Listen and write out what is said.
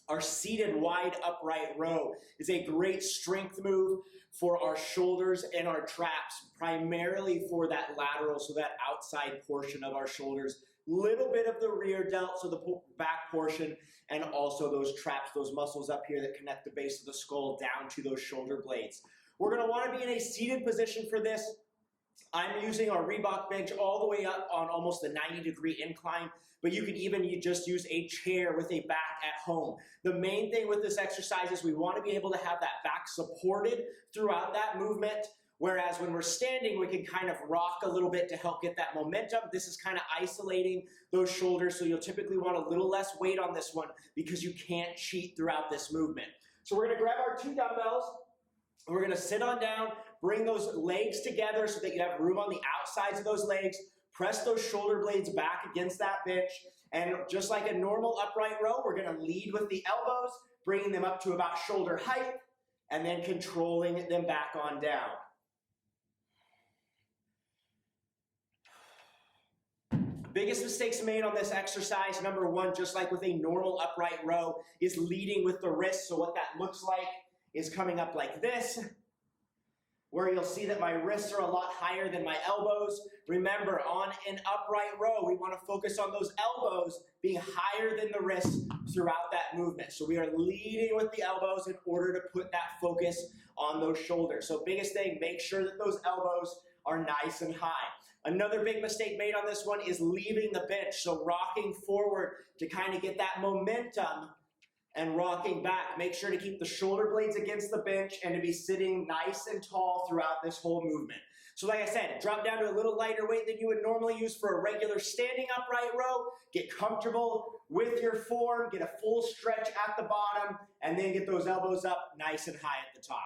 Our seated wide upright row is a great strength move for our shoulders and our traps, primarily for that lateral, so that outside portion of our shoulders, little bit of the rear delt, so the back portion, and also those traps, those muscles up here that connect the base of the skull down to those shoulder blades. We're going to want to be in a seated position for this. I'm using our Reebok bench all the way up on almost a 90-degree incline, but you can even just use a chair with a back at home. The main thing with this exercise is we want to be able to have that back supported throughout that movement, whereas when we're standing, we can kind of rock a little bit to help get that momentum. This is kind of isolating those shoulders, so you'll typically want a little less weight on this one because you can't cheat throughout this movement. So we're going to grab our 2 dumbbells. We're going to sit on down, bring those legs together so that you have room on the outsides of those legs, press those shoulder blades back against that bench, and just like a normal upright row, we're going to lead with the elbows, bringing them up to about shoulder height, and then controlling them back on down. Biggest mistakes made on this exercise, number one, just like with a normal upright row, is leading with the wrist. So what that looks like is coming up like this, where you'll see that my wrists are a lot higher than my elbows. Remember, on an upright row, we want to focus on those elbows being higher than the wrists throughout that movement. So we are leading with the elbows in order to put that focus on those shoulders. So biggest thing, make sure that those elbows are nice and high. Another big mistake made on this one is leaving the bench. So rocking forward to kind of get that momentum and rocking back. Make sure to keep the shoulder blades against the bench and to be sitting nice and tall throughout this whole movement. So like I said, drop down to a little lighter weight than you would normally use for a regular standing upright row. Get comfortable with your form, get a full stretch at the bottom, and then get those elbows up nice and high at the top.